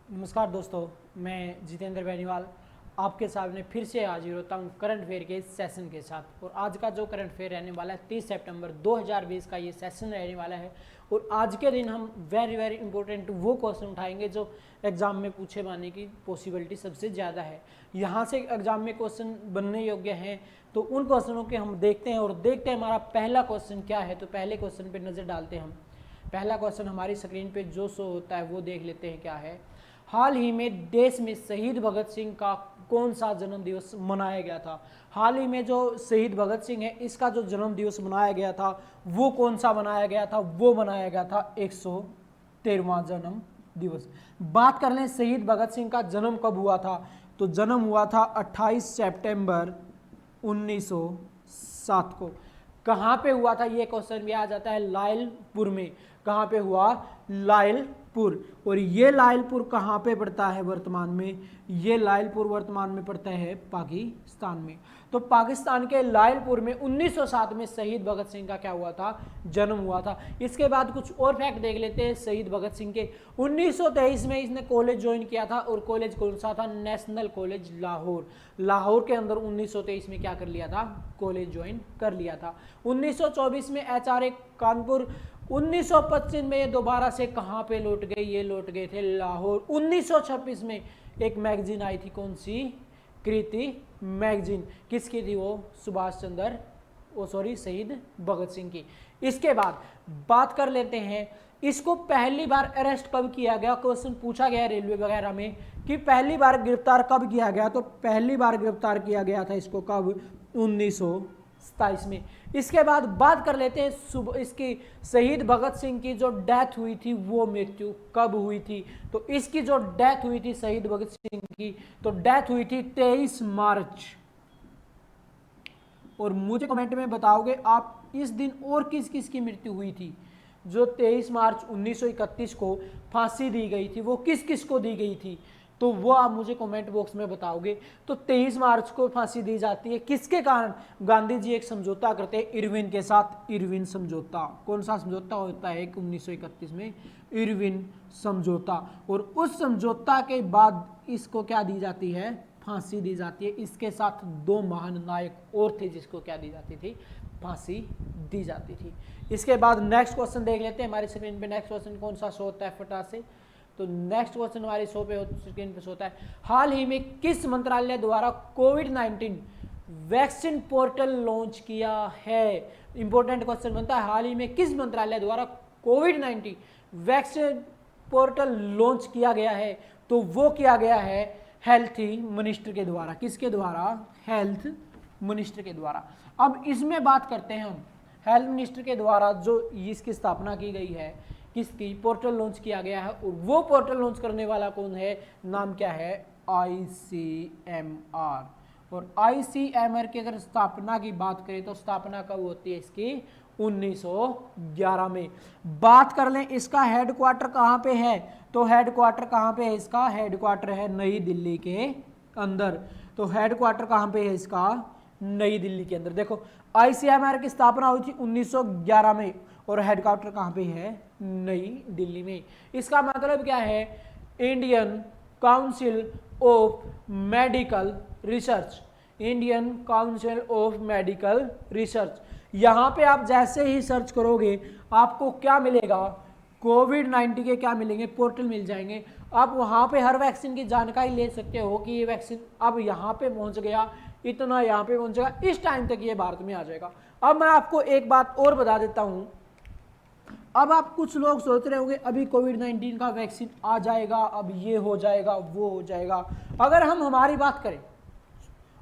नमस्कार दोस्तों, मैं जितेंद्र बेनीवाल आपके सामने फिर से हाजिर होता हूँ करंट अफेयर के सेशन के साथ। और आज का जो करंट अफेयर रहने वाला है 30 सितंबर 2020 का ये सेशन रहने वाला है। और आज के दिन हम वेरी इंपॉर्टेंट वो क्वेश्चन उठाएंगे जो एग्जाम में पूछे जाने की पॉसिबिलिटी सबसे ज़्यादा है। यहाँ से एग्जाम में क्वेश्चन बनने योग्य हैं, तो उन क्वेश्चनों के हम देखते हैं और देखते हैं हमारा पहला क्वेश्चन क्या है। तो पहले क्वेश्चन पर नज़र डालते हैं हम। पहला क्वेश्चन हमारी स्क्रीन पे जो शो होता है वो देख लेते हैं क्या है। हाल ही में देश में शहीद भगत सिंह का कौन सा जन्म दिवस मनाया गया था। हाल ही में जो शहीद भगत सिंह है इसका जो जन्म दिवस मनाया गया था वो कौन सा मनाया गया था। वो मनाया गया था 113वां जन्म दिवस। बात कर लें शहीद भगत सिंह का जन्म कब हुआ था, तो जन्म हुआ था 28 सितंबर 1907 को। कहाँ पे हुआ था ये क्वेश्चन भी आ जाता है, लायलपुर में। कहाँ पे हुआ, लायलपुर। और ये लायलपुर कहाँ पे पड़ता है वर्तमान में, ये लायलपुर वर्तमान में पड़ता है पाकिस्तान में। तो पाकिस्तान के लायलपुर में 1907 में शहीद भगत सिंह का क्या हुआ था, जन्म हुआ था। इसके बाद कुछ और फैक्ट देख लेते हैं शहीद भगत सिंह के। 1923 में इसने कॉलेज ज्वाइन किया था, और कॉलेज कौन सा था, नेशनल कॉलेज लाहौर। लाहौर के अंदर 1923 में क्या कर लिया था, कॉलेज ज्वाइन कर लिया था। 1924 में एचआरए कानपुर। 1925 में ये दोबारा से कहाँ पे लौट गए, ये लौट गए थे लाहौर। 1926 में एक मैगजीन आई थी, कौन सी, कृति मैगजीन। किसकी थी वो, सुभाष चंद्र शहीद भगत सिंह की। इसके बाद बात कर लेते हैं इसको पहली बार अरेस्ट कब किया गया। क्वेश्चन पूछा गया रेलवे वगैरह में कि पहली बार गिरफ्तार कब किया गया, तो पहली बार गिरफ्तार किया गया था इसको कब, 1927 में। इसके बाद बात कर लेते हैं इसकी शहीद भगत सिंह की जो डेथ हुई थी वो मृत्यु कब हुई थी। तो इसकी जो डेथ हुई थी शहीद भगत सिंह की, तो डेथ हुई थी 23 मार्च। और मुझे कमेंट में बताओगे आप इस दिन और किस किस की मृत्यु हुई थी। जो 23 मार्च 1931 को फांसी दी गई थी वो किस किस को दी गई थी, तो वो आप मुझे कमेंट बॉक्स में बताओगे। तो 23 मार्च को फांसी दी जाती है किसके कारण, गांधी जी एक समझौता करते हैं इरविन के साथ, इरविन समझौता। कौन सा समझौता होता है, 1931 में इरविन समझौता। और उस समझौता के बाद इसको क्या दी जाती है, फांसी दी जाती है। इसके साथ दो महान नायक और थे जिसको क्या दी जाती थी, फांसी दी जाती थी। इसके बाद नेक्स्ट क्वेश्चन देख लेते हैं हमारी स्क्रीन पे। नेक्स्ट क्वेश्चन कौन सा शो होता है फटाफट से, तो नेक्स्ट क्वेश्चन हमारी शो पे स्क्रीन पे होता है, हाल ही में किस मंत्रालय द्वारा कोविड-19 वैक्सीन पोर्टल लॉन्च किया है। इंपॉर्टेंट क्वेश्चन बनता है, हाल ही में किस मंत्रालय द्वारा कोविड-19 वैक्सीन पोर्टल लॉन्च किया गया है, तो वो किया गया है हेल्थ मिनिस्टर के द्वारा। किसके द्वारा, हेल्थ मिनिस्टर के द्वारा। अब इसमें बात करते हैं हम, हेल्थ मिनिस्टर के द्वारा जो इसकी स्थापना की गई है, किसकी, पोर्टल लॉन्च किया गया है। और वो पोर्टल लॉन्च करने वाला कौन है, नाम क्या है, ICMR। और ICMR की अगर स्थापना की बात करें तो स्थापना कब होती है इसकी, 1911 में। बात कर लें इसका हेडक्वार्टर कहाँ पे है, तो हेडक्वार्टर कहाँ पे है इसका, हेडक्वार्टर है नई दिल्ली के अंदर। तो हेडक्वार्टर कहाँ पे है इसका, नई दिल्ली के अंदर। देखो ICMR की स्थापना हुई थी 1911 में, और हेडक्वार्टर कहाँ पे है, नई दिल्ली में। इसका मतलब क्या है, Indian council of medical research, Indian council of medical research. यहाँ पे आप जैसे ही सर्च करोगे आपको क्या मिलेगा, कोविड-19 के क्या मिलेंगे, पोर्टल मिल जाएंगे। आप वहाँ पे हर वैक्सीन की जानकारी ले सकते हो कि ये वैक्सीन अब यहाँ पे पहुँच गया, इतना यहाँ पे पहुँचेगा, इस टाइम तक ये भारत में आ जाएगा। अब मैं आपको एक बात और बता देता हूँ। अब आप कुछ लोग सोच रहे होंगे अभी कोविड-19 का वैक्सीन आ जाएगा, अब ये हो जाएगा, वो हो जाएगा। अगर हम हमारी बात करें,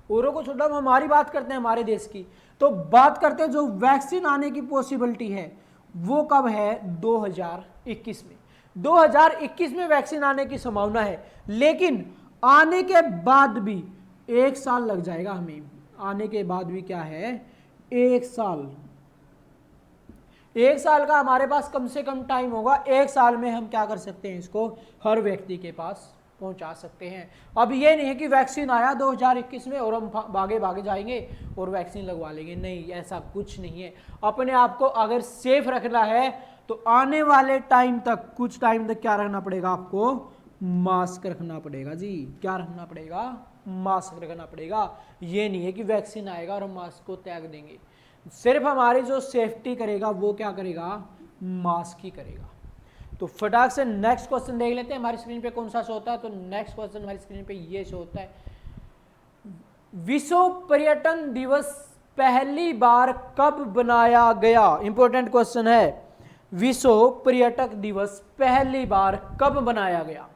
औरों को छोड़ो, हम हमारी बात करते हैं हमारे देश की, तो बात करते हैं जो वैक्सीन आने की पॉसिबिलिटी है वो कब है, 2021 में। 2021 में वैक्सीन आने की संभावना है, लेकिन आने के बाद भी 1 साल लग जाएगा हमें। आने के बाद भी क्या है, 1 साल। 1 साल का हमारे पास कम से कम टाइम होगा। 1 साल में हम क्या कर सकते हैं, इसको हर व्यक्ति के पास पहुंचा सकते हैं। अब ये नहीं है कि वैक्सीन आया 2021 में और हम भागे भागे जाएंगे और वैक्सीन लगवा लेंगे, नहीं, ऐसा कुछ नहीं है। अपने आप को अगर सेफ रखना है तो आने वाले टाइम तक, कुछ टाइम तक क्या रखना पड़ेगा आपको, मास्क रखना पड़ेगा जी। क्या रखना पड़ेगा? मास्क रखना पड़ेगा। ये नहीं है कि वैक्सीन आएगा और हम मास्क को त्याग देंगे। सिर्फ हमारी जो सेफ्टी करेगा वो क्या करेगा? मास्क ही करेगा। तो फटाक से नेक्स्ट क्वेश्चन देख लेते हैं हमारी स्क्रीन पे कौन सा शो होता है। तो नेक्स्ट क्वेश्चन हमारी स्क्रीन पे ये शो होता है, विश्व पर्यटन दिवस पहली बार कब बनाया गया? इंपॉर्टेंट क्वेश्चन है, विश्व पर्यटक दिवस पहली बार कब बनाया गया?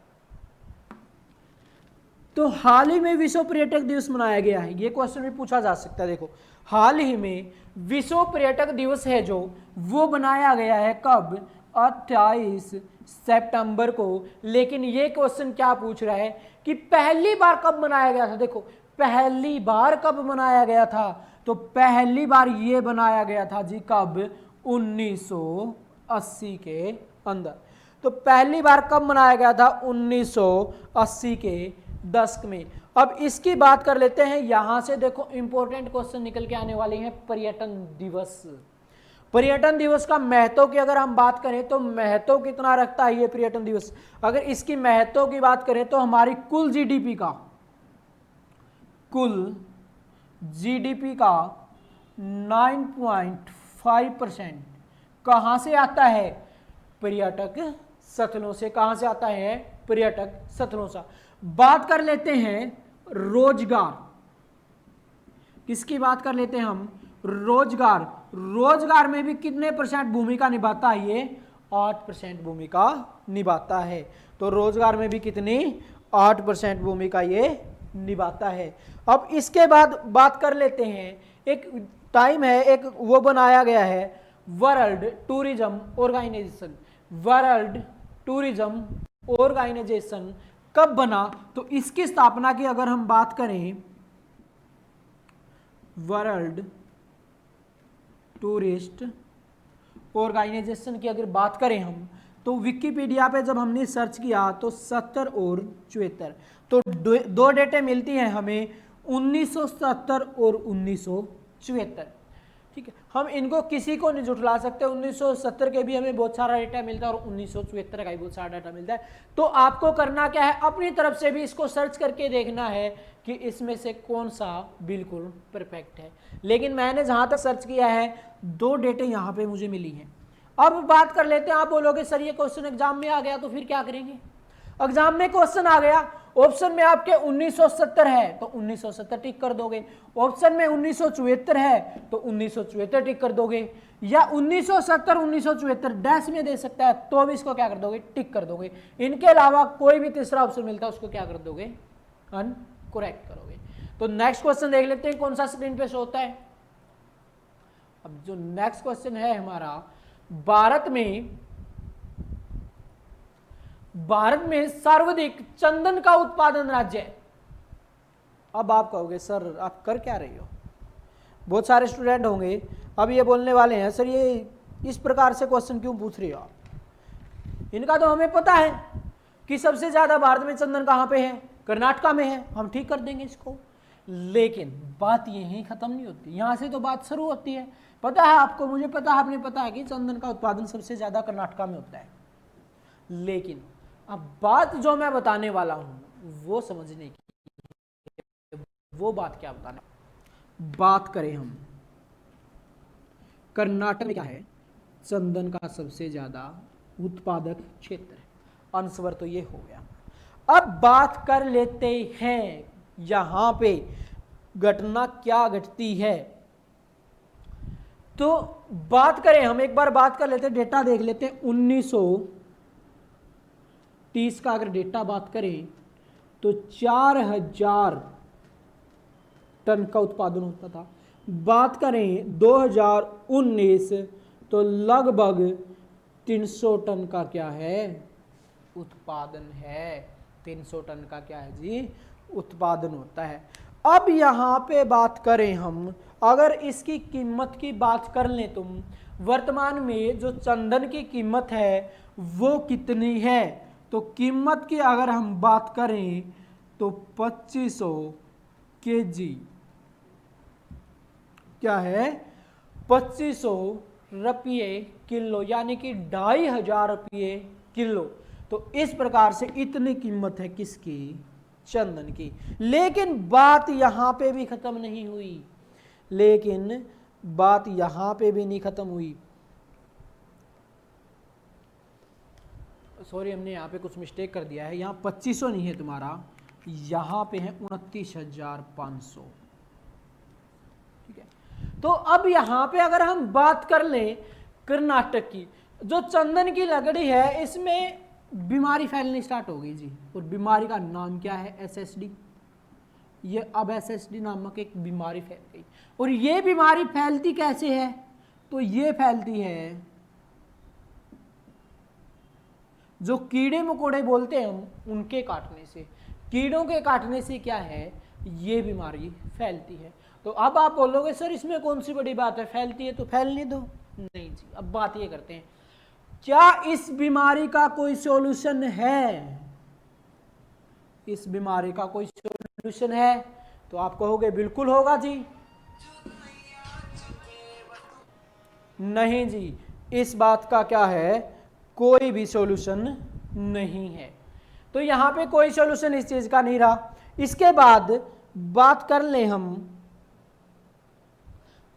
तो हाल ही में विश्व पर्यटक दिवस मनाया गया है, ये क्वेश्चन भी पूछा जा सकता है। देखो, हाल ही में विश्व पर्यटक दिवस है जो वो बनाया गया है कब? 28 सितंबर को। लेकिन ये क्वेश्चन क्या पूछ रहा है कि पहली बार कब मनाया गया था। देखो, पहली बार कब मनाया गया था? तो पहली बार ये बनाया गया था जी कब? 1980 के अंदर। तो पहली बार कब मनाया गया था? 1980 के दशक में। अब इसकी बात कर लेते हैं। यहां से देखो इंपॉर्टेंट क्वेश्चन निकल के आने वाले हैं। पर्यटन दिवस, पर्यटन दिवस का महत्व की अगर हम बात करें तो महत्व कितना रखता है ये पर्यटन दिवस? अगर इसकी महत्व की बात करें तो हमारी कुल जीडीपी का 9.5% कहां से आता है? पर्यटक स्थलों से। कहां से आता है? पर्यटक स्थलों से। बात कर लेते हैं रोजगार, किसकी बात कर लेते हैं हम? रोजगार। रोजगार में भी कितने परसेंट भूमिका निभाता है ये? 8% भूमिका निभाता है। तो रोजगार में भी कितनी? 8% भूमिका ये निभाता है। अब इसके बाद बात कर लेते हैं, एक टाइम है, एक वो बनाया गया है World Tourism Organization. World Tourism Organization कब बना? तो इसकी स्थापना की अगर हम बात करें, वर्ल्ड टूरिस्ट ऑर्गेनाइजेशन की अगर बात करें हम, तो विकिपीडिया पे जब हमने सर्च किया तो 70 और 74, तो दो डेटे मिलती हैं हमें, 1970 और 1974। ठीक है, हम इनको किसी को नहीं जुटला सकते। 1970 के भी हमें बहुत सारा डेटा मिलता है और 1974 का भी बहुत सारा डेटा मिलता है। तो आपको करना क्या है? अपनी तरफ से भी इसको सर्च करके देखना है कि इसमें से कौन सा बिल्कुल परफेक्ट है। लेकिन मैंने जहां तक सर्च किया है 2 डेटे यहां पे मुझे मिली हैं। अब बात कर लेते हैं, आप बोलोगे सर ये क्वेश्चन एग्जाम में आ गया तो फिर क्या करेंगे? एग्जाम में क्वेश्चन आ गया, ऑप्शन में आपके 1970 है तो 1970 टिक कर दोगे, ऑप्शन में 1974 है तो 1974 टिक कर दोगे, या 1970 1974 डैश में दे सकता है तो भी इसको क्या कर दोगे? टिक कर दोगे। इनके अलावा कोई भी तीसरा ऑप्शन मिलता है उसको क्या कर दोगे? अनकरेक्ट करोगे। तो नेक्स्ट क्वेश्चन देख लेते हैं कौन सा स्क्रीन पे शो होता है। अब जो नेक्स्ट क्वेश्चन है हमारा, भारत में सर्वाधिक चंदन का उत्पादन राज्य है। अब आप कहोगे सर आप कर क्या रही हो? बहुत सारे स्टूडेंट होंगे अब ये बोलने वाले हैं सर ये इस प्रकार से क्वेश्चन क्यों पूछ रही हो आप? इनका तो हमें पता है कि सबसे ज्यादा भारत में चंदन कहां पे है? कर्नाटका में है, हम ठीक कर देंगे इसको। लेकिन बात यहीं खत्म नहीं होती, यहां से तो बात शुरू होती है। पता है आपको, मुझे पता है, आपने पता है कि चंदन का उत्पादन सबसे ज्यादा कर्नाटका में होता है। लेकिन अब बात जो मैं बताने वाला हूं वो समझने की, वो बात क्या बताना। बात करें हम कर्नाटक में क्या है? चंदन का सबसे ज्यादा उत्पादक क्षेत्र है। आंसर तो ये हो गया। अब बात कर लेते हैं यहां पे घटना क्या घटती है। तो बात करें हम, एक बार बात कर लेते हैं, डेटा देख लेते हैं। 1930 का अगर डेटा बात करें तो 4000 टन का उत्पादन होता था। बात करें 2019 तो लगभग 300 टन का क्या है? उत्पादन है। 300 टन का क्या है जी? उत्पादन होता है। अब यहां पे बात करें हम, अगर इसकी कीमत की बात कर लें तुम, वर्तमान में जो चंदन की कीमत है वो कितनी है? तो कीमत की अगर हम बात करें तो 2500 केजी क्या है? 2500 रुपये किलो, यानी कि 2500 रुपये किलो। तो इस प्रकार से इतनी कीमत है किसकी, चंदन की। लेकिन बात यहां पे भी खत्म नहीं हुई, लेकिन बात यहां पे भी नहीं खत्म हुई। सॉरी, हमने यहाँ पे कुछ मिस्टेक कर दिया है, यहाँ 2500 नहीं है तुम्हारा, यहाँ पे है 29,500। ठीक है, तो अब यहाँ पे अगर हम बात कर लें कर्नाटक की, जो चंदन की लकड़ी है इसमें बीमारी फैलनी स्टार्ट हो गई जी, और बीमारी का नाम क्या है, SSD। ये अब SSD नामक एक बीमारी फैल गई, और ये बीमारी फैलती कैसे है, तो ये फैलती है जो कीड़े मकोड़े बोलते हैं हम उनके काटने से, कीड़ों के काटने से क्या है, ये बीमारी फैलती है। तो अब आप बोलोगे सर इसमें कौन सी बड़ी बात है, फैलती है तो फैलने दो। नहीं जी, अब बात ये करते हैं, क्या इस बीमारी का कोई सॉल्यूशन है, इस बीमारी का कोई सॉल्यूशन है, तो आप कहोगे बिल्कुल होगा जी। नहीं जी, इस बात का क्या है, कोई भी सॉल्यूशन नहीं है। तो यहां पे कोई सॉल्यूशन इस चीज का नहीं रहा। इसके बाद बात कर ले हम,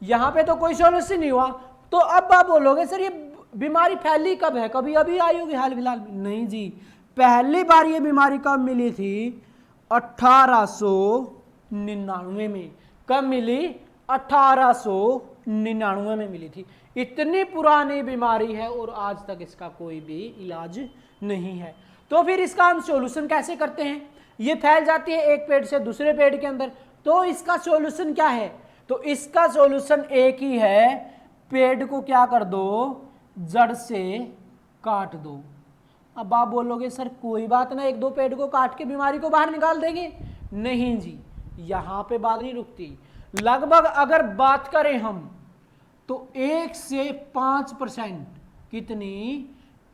यहां पे तो कोई सॉल्यूशन नहीं हुआ, तो अब आप बोलोगे सर ये बीमारी फैली कब है, कभी अभी आई होगी हाल फिलहाल में? नहीं जी, पहली बार ये बीमारी कब मिली थी, 1899 में। कब मिली, 1899 में मिली थी। इतनी पुरानी बीमारी है और आज तक इसका कोई भी इलाज नहीं है। तो फिर इसका हम सॉल्यूशन कैसे करते हैं, ये फैल जाती है एक पेड़ से दूसरे पेड़ के अंदर, तो इसका सॉल्यूशन क्या है, तो इसका सॉल्यूशन एक ही है, पेड़ को क्या कर दो, जड़ से काट दो। अब आप बोलोगे सर कोई बात ना, एक दो पेड़ को काट के बीमारी को बाहर निकाल देंगे। नहीं जी, यहां पे बात नहीं रुकती। लगभग अगर बात करें हम तो 1 से 5%, कितनी,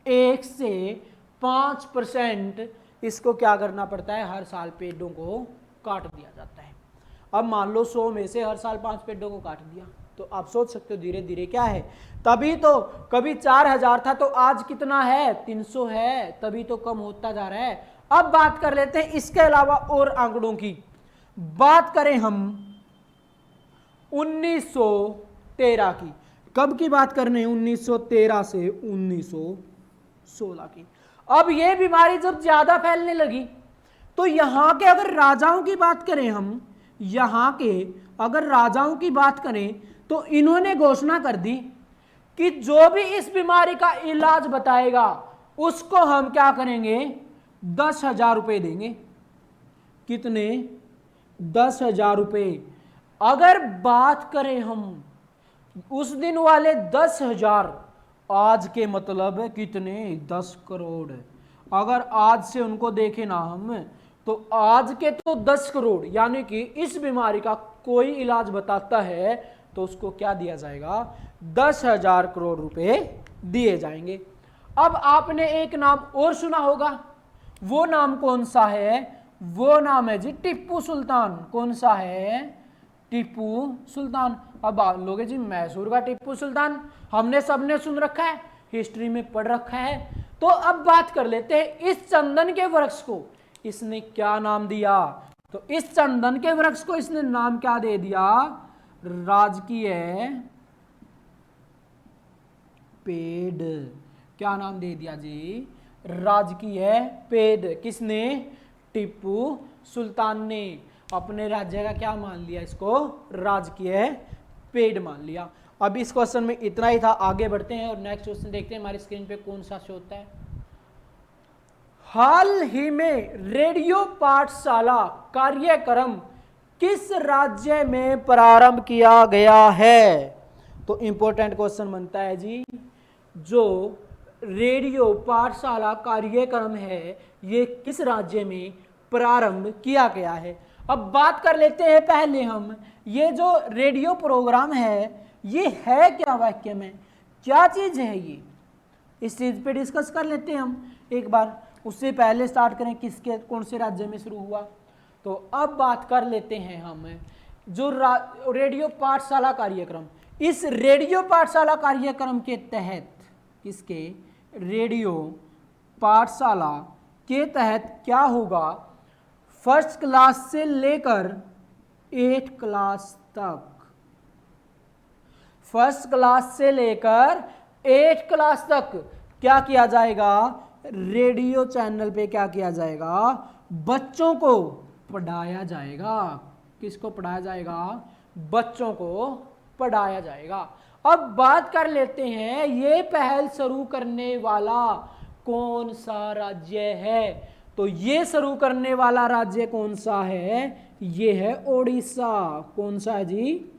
1 से 5% इसको क्या करना पड़ता है, हर साल पेड़ों को काट दिया जाता है। अब मान लो 100 में से हर साल 5 पेड़ों को काट दिया, तो आप सोच सकते हो धीरे धीरे क्या है, तभी तो कभी 4000 था तो आज कितना है, 300 है, तभी तो कम होता जा रहा है। अब बात कर लेते हैं इसके अलावा और आंकड़ों की। बात करें हम 1913 की, कब की बात करने हैं, 1913 से 1916 की। अब ये बीमारी जब ज्यादा फैलने लगी तो यहां के अगर राजाओं की बात करें हम, यहां के अगर राजाओं की बात करें तो इन्होंने घोषणा कर दी कि जो भी इस बीमारी का इलाज बताएगा उसको हम क्या करेंगे, 10,000 रुपए देंगे। कितने, 10,000 रुपए। अगर बात करें हम उस दिन वाले 10,000, आज के मतलब कितने, 10 करोड़। अगर आज से उनको देखें ना हम, तो आज के तो 10 करोड़, यानी कि इस बीमारी का कोई इलाज बताता है तो उसको क्या दिया जाएगा, 10,000 करोड़ रुपए दिए जाएंगे। अब आपने एक नाम और सुना होगा, वो नाम कौन सा है, वो नाम है जी टीपू सुल्तान। कौन सा है, टीपू सुल्तान। अब लोगे जी मैसूर का टीपू सुल्तान हमने सबने सुन रखा है, हिस्ट्री में पढ़ रखा है। तो अब बात कर लेते हैं इस चंदन के वृक्ष को इसने क्या नाम दिया, तो इस चंदन के वृक्ष को इसने नाम क्या दे दिया, राजकीय पेड़। क्या नाम दे दिया जी, राजकीय पेड़। किसने, टीपू सुल्तान ने अपने राज्य का क्या मान लिया, इसको राजकीय पेड़ मान लिया। अब इस क्वेश्चन में इतना ही था, आगे बढ़ते हैं और नेक्स्ट क्वेश्चन देखते हैं हमारी स्क्रीन पे कौन सा शो होता है। हाल ही में रेडियो पाठशाला कार्यक्रम किस राज्य में प्रारंभ किया गया है, तो इंपॉर्टेंट क्वेश्चन बनता है जी, जो रेडियो पाठशाला कार्यक्रम है ये किस राज्य में प्रारंभ किया गया है। अब बात कर लेते हैं पहले हम, ये जो रेडियो प्रोग्राम है ये है क्या, वाक्य में क्या चीज है ये, इस चीज पे डिस्कस कर लेते हैं हम एक बार। उससे पहले स्टार्ट करें किसके, कौन से राज्य में शुरू हुआ। तो अब बात कर लेते हैं हम जो रेडियो पाठशाला कार्यक्रम, इस रेडियो पाठशाला कार्यक्रम के तहत, किसके, रेडियो पाठशाला के तहत क्या होगा, फर्स्ट क्लास से लेकर 8 क्लास तक, फर्स्ट क्लास से लेकर 8 क्लास तक क्या किया जाएगा, रेडियो चैनल पे क्या किया जाएगा, बच्चों को पढ़ाया जाएगा। किसको पढ़ाया जाएगा, बच्चों को पढ़ाया जाएगा। अब बात कर लेते हैं ये पहल शुरू करने वाला कौन सा राज्य है। तो ये शुरू करने वाला राज्य कौन सा है, ये है ओडिशा। कौन सा है जी,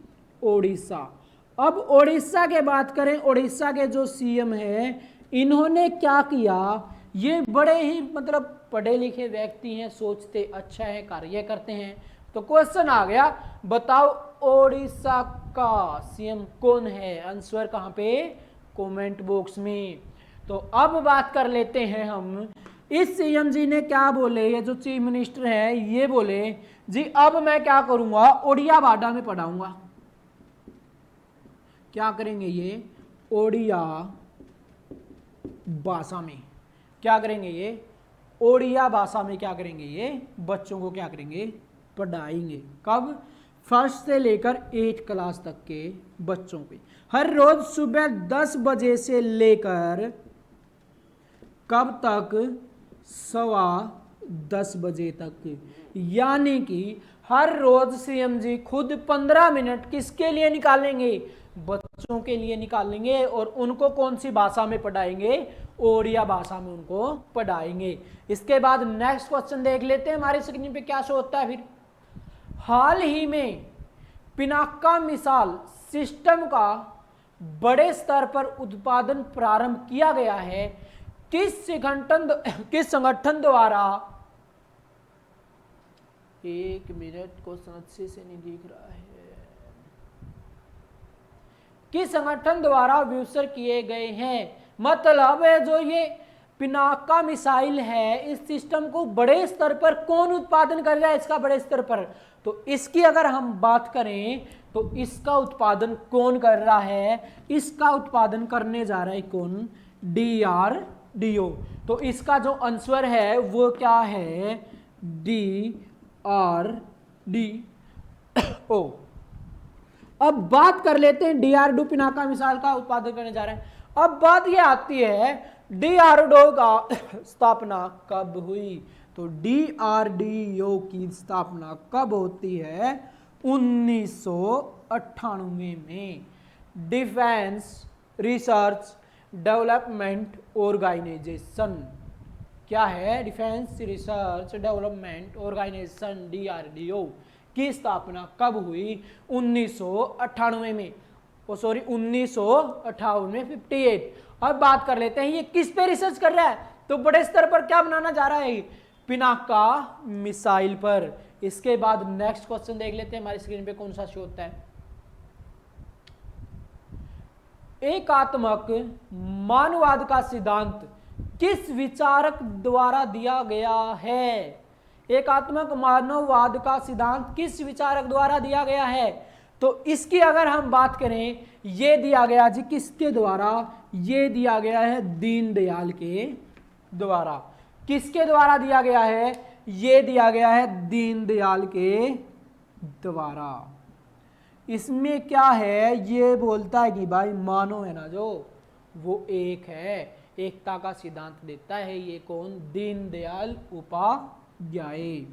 ओडिशा। अब ओडिशा के बात करें, ओडिशा के जो सीएम है इन्होंने क्या किया, ये बड़े ही मतलब पढ़े लिखे व्यक्ति हैं, सोचते अच्छा है, कार्य करते हैं। तो क्वेश्चन आ गया, बताओ ओडिशा का सीएम कौन है, आंसर कहां पे, कमेंट बॉक्स में। तो अब बात कर लेते हैं हम, इस सीएम जी ने क्या बोले, ये जो चीफ मिनिस्टर है ये बोले जी अब मैं क्या करूंगा, ओडिया भाषा में पढ़ाऊंगा। क्या करेंगे ये, ओडिया भाषा में क्या करेंगे, ये ओडिया भाषा में क्या करेंगे, ये बच्चों को क्या करेंगे, पढ़ाएंगे। कब, फर्स्ट से लेकर 8 क्लास तक के बच्चों पे, हर रोज सुबह 10 बजे से लेकर कब तक, 10:15 बजे तक। यानी कि हर रोज सीएम जी खुद 15 मिनट किसके लिए निकालेंगे, बच्चों के लिए निकालेंगे, और उनको कौन सी भाषा में पढ़ाएंगे, ओडिया भाषा में उनको पढ़ाएंगे। इसके बाद नेक्स्ट क्वेश्चन देख लेते हैं हमारे स्क्रीन पे क्या शो होता है। फिर हाल ही में पिनाका मिसाइल सिस्टम का बड़े स्तर पर उत्पादन प्रारंभ किया गया है, किस संगठन द्वारा, एक मिनट क्वेश्चन अच्छे से नहीं दिख रहा है, किस संगठन द्वारा विकसित किए गए हैं। मतलब जो ये पिनाका मिसाइल है इस सिस्टम को बड़े स्तर पर कौन उत्पादन कर रहा है, इसका बड़े स्तर पर, तो इसकी अगर हम बात करें तो इसका उत्पादन कौन कर रहा है, इसका उत्पादन करने जा रहा है कौन, DRDO। तो इसका जो आंसर है वो क्या है, DRDO। अब बात कर लेते हैं DRDO पिनाका मिसाइल का उत्पादन करने जा रहा है। अब बात ये आती है DRDO का स्थापना कब हुई, तो DRDO की स्थापना कब होती है, 1998 में। डिफेंस रिसर्च डेवलपमेंट ऑर्गेनाइजेशन, क्या है, Defence Research Development Organisation DRDO की स्थापना कब हुई, 1998 में, 1958 में, 58। अब बात कर लेते हैं ये किस पे रिसर्च कर रहा है, तो बड़े स्तर पर क्या बनाना जा रहा है, पिनाका मिसाइल पर। इसके बाद नेक्स्ट क्वेश्चन देख लेते हैं हमारी स्क्रीन पे कौन सा शो होता है। एकात्मक मानववाद का सिद्धांत किस विचारक द्वारा दिया गया है, एकात्मक मानववाद का सिद्धांत किस विचारक द्वारा दिया गया है, तो इसकी अगर हम बात करें ये दिया गया जी किसके द्वारा, ये दिया गया है दीनदयाल के द्वारा। किसके द्वारा दिया गया है, ये दिया गया है दीनदयाल के द्वारा। इसमें क्या है, ये बोलता है कि भाई मानव है ना जो, वो एक है, एकता का सिद्धांत देता है ये कौन, दीनदयाल उपाध्याय।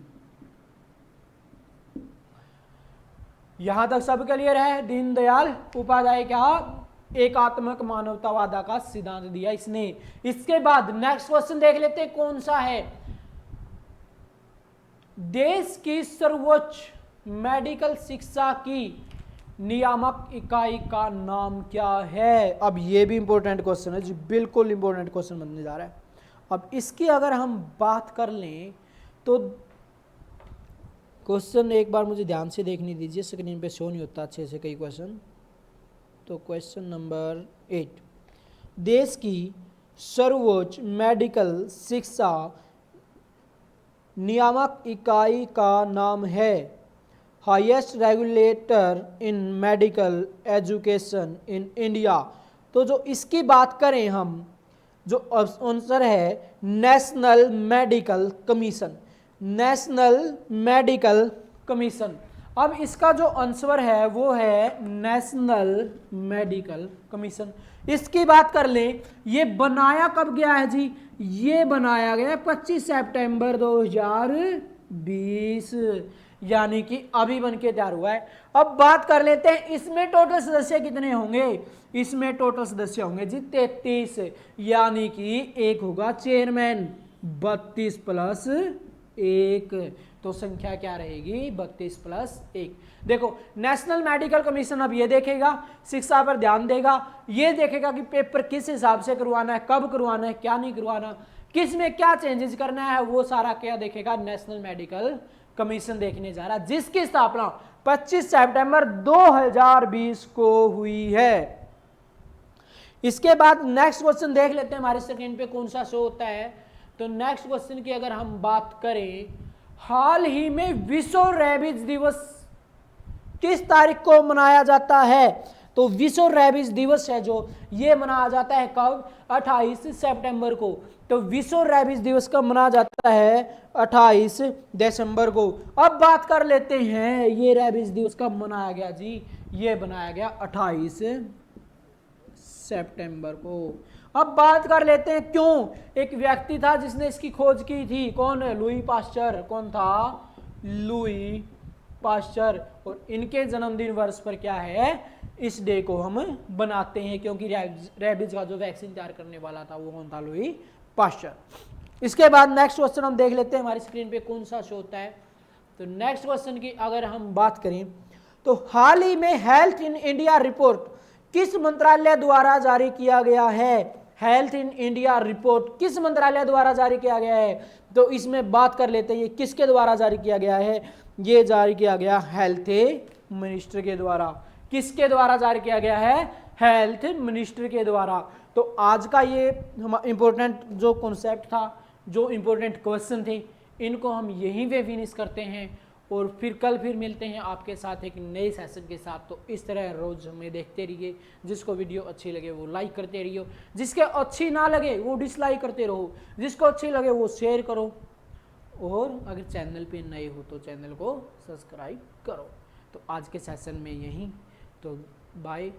यहां तक सब क्लियर है, दीनदयाल उपाध्याय क्या, एकात्मक मानवतावाद का सिद्धांत दिया इसने। इसके बाद नेक्स्ट क्वेश्चन देख लेते हैं कौन सा है, देश की सर्वोच्च मेडिकल शिक्षा की नियामक इकाई का नाम क्या है। अब ये भी इंपॉर्टेंट क्वेश्चन है जी, बिल्कुल इंपॉर्टेंट क्वेश्चन बनने जा रहा है। अब इसकी अगर हम बात कर लें तो क्वेश्चन एक बार मुझे ध्यान से देखने दीजिए, स्क्रीन पे शो नहीं होता अच्छे से कई क्वेश्चन। तो क्वेश्चन नंबर 8, देश की सर्वोच्च मेडिकल शिक्षा नियामक इकाई का नाम है highest regulator in medical education in India. तो जो इसकी बात करें हम, जो आंसर है national medical commission, national medical commission. अब इसका जो आंसर है वो है नेशनल मेडिकल कमीशन। इसकी बात कर लें, ये बनाया कब गया है जी, ये बनाया गया 25 सितंबर 2020, यानी कि अभी बन के तैयार हुआ है। अब बात कर लेते हैं इसमें टोटल सदस्य कितने होंगे, इसमें टोटल सदस्य होंगे जी 33, यानी कि एक होगा चेयरमैन, 32 प्लस 1, तो संख्या क्या रहेगी 32 प्लस 1। देखो नेशनल मेडिकल कमीशन अब ये देखेगा, शिक्षा पर ध्यान देगा, ये देखेगा कि पेपर किस हिसाब से करवाना है, कब करवाना है, क्या नहीं करवाना, किस में क्या चेंजेस करना है, वो सारा क्या देखेगा नेशनल मेडिकल कमीशन देखने जा रहा है, जिसकी स्थापना 25 सितंबर 2020 को हुई है। इसके बाद नेक्स्ट क्वेश्चन देख लेते हैं हमारे स्क्रीन पे कौन सा शो होता है। तो नेक्स्ट क्वेश्चन की अगर हम बात करें, हाल ही में विश्व रेबीज दिवस किस तारीख को मनाया जाता है, तो विश्व रेबीज दिवस है जो ये मनाया जाता है कब, 28 सितंबर को। तो विश्व रेबीज दिवस कब मनाया जाता है, 28 दिसंबर को। अब बात कर लेते हैं ये रेबीज दिवस कब मनाया गया जी, ये बनाया गया 28 सितंबर को। अब बात कर लेते हैं क्यों, एक व्यक्ति था जिसने इसकी खोज की थी, कौन है, लुई पाश्चर। कौन था, लुई पाश्चर। और इनके जन्मदिन वर्ष पर क्या है, इस डे को हम बनाते हैं, क्योंकि रेबीज का जो वैक्सीन तैयार करने वाला था वो कौन था, लुई पाश्चर। इसके बाद नेक्स्ट क्वेश्चन हम देख लेते हैं हमारी स्क्रीन पे कौन सा शो होता है। तो नेक्स्ट क्वेश्चन की अगर हम बात करें, तो हाल ही में हेल्थ इन इंडिया रिपोर्ट किस मंत्रालय द्वारा जारी किया गया है, हेल्थ इन इंडिया रिपोर्ट किस मंत्रालय द्वारा जारी किया गया है। तो इसमें बात कर लेते हैं ये किसके द्वारा जारी किया गया है, ये जारी किया गया हेल्थ मिनिस्टर के द्वारा। किसके द्वारा जारी किया गया है, हेल्थ मिनिस्टर के द्वारा। तो आज का ये इंपॉर्टेंट जो कॉन्सेप्ट था, जो इंपॉर्टेंट क्वेश्चन थे, इनको हम यहीं पे फिनिश करते हैं और फिर कल फिर मिलते हैं आपके साथ एक नए सेशन के साथ। तो इस तरह रोज हमें देखते रहिए, जिसको वीडियो अच्छी लगे वो लाइक करते रहिए, जिसके अच्छी ना लगे वो डिसलाइक करते रहो, जिसको अच्छी लगे वो शेयर करो, और अगर चैनल पे नए हो तो चैनल को सब्सक्राइब करो। तो आज के सेशन में यहीं, तो बाय।